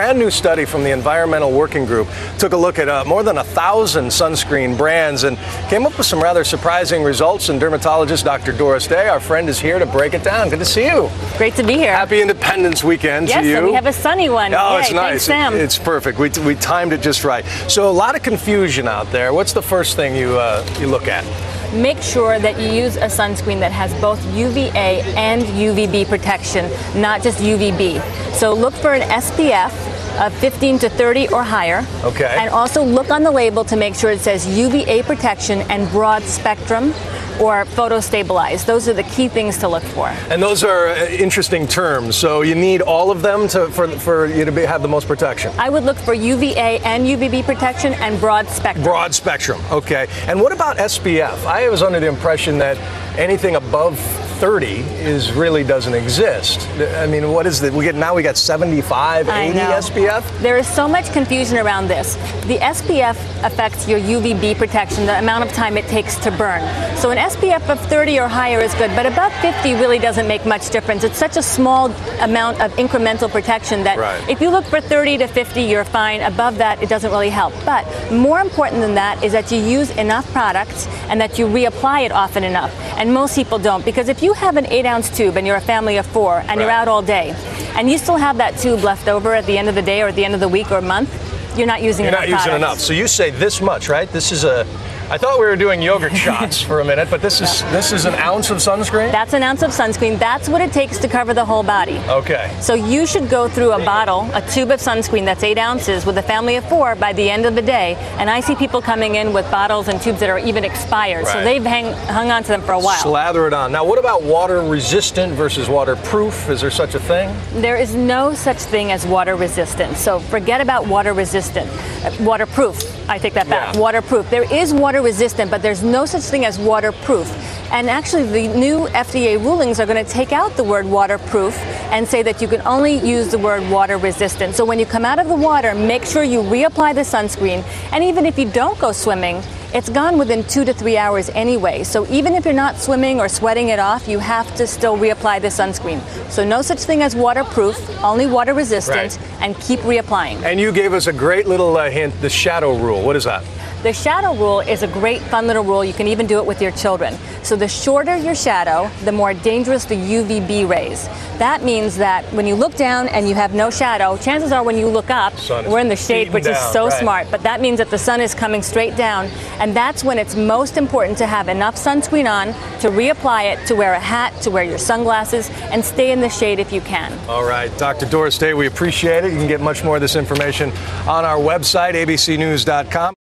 brand new study from the Environmental Working Group took a look at more than 1,000 sunscreen brands and came up with some rather surprising results. And dermatologist Dr. Doris Day, our friend, is here to break it down. Good to see you. Great to be here. Happy Independence Weekend to you. Yes, we have a sunny one. Oh, Yay, it's nice. Thanks, Sam. It's perfect. We timed it just right. So a lot of confusion out there. What's the first thing you look at? Make sure that you use a sunscreen that has both UVA and UVB protection, not just UVB. So look for an SPF of 15 to 30 or higher. Okay. And also look on the label to make sure it says UVA protection and broad spectrum or photostabilized. Those are the key things to look for. And those are interesting terms. So you need all of them for you to have the most protection. I would look for UVA and UVB protection and broad spectrum. Broad spectrum, okay. And what about SPF? I was under the impression that anything above 30 really doesn't exist. I mean, what is it? We got 75, 80 SPF? There is so much confusion around this. The SPF affects your UVB protection, the amount of time it takes to burn. So an SPF of 30 or higher is good, but above 50 really doesn't make much difference. It's such a small amount of incremental protection that if you look for 30 to 50, you're fine. Above that, it doesn't really help. But more important than that is that you use enough products and that you reapply it often enough. And most people don't, because if you have an 8-ounce tube and you're a family of 4 and you're out all day and you still have that tube left over at the end of the day or at the end of the week or month, you're not using enough products. You're not using enough. So you say this much, right? This is I thought we were doing yogurt shots for a minute, but this is an ounce of sunscreen? That's an ounce of sunscreen. That's what it takes to cover the whole body. Okay. So you should go through a bottle, a tube of sunscreen that's 8 ounces with a family of 4 by the end of the day. And I see people coming in with bottles and tubes that are even expired. So they've hung on to them for a while. Slather it on. Now, what about water resistant versus waterproof? Is there such a thing? There is no such thing as water resistant. So forget about water resistant. Waterproof. I take that back. Yeah. Waterproof. There is water resistant, but there's no such thing as waterproof. And actually, the new FDA rulings are going to take out the word waterproof and say that you can only use the word water resistant. So when you come out of the water, make sure you reapply the sunscreen. And even if you don't go swimming, it's gone within 2 to 3 hours anyway. So even if you're not swimming or sweating it off, you have to still reapply the sunscreen. So no such thing as waterproof, only water resistant, and keep reapplying. And you gave us a great little hint, the shadow rule. What is that? The shadow rule is a great fun little rule. You can even do it with your children. So the shorter your shadow, the more dangerous the UVB rays. That means that when you look down and you have no shadow, chances are when you look up, we're in the shade, which is so smart, but that means that the sun is coming straight down, and that's when it's most important to have enough sunscreen on, to reapply it, to wear a hat, to wear your sunglasses, and stay in the shade if you can. All right, Dr. Doris Day, we appreciate it. You can get much more of this information on our website, abcnews.com.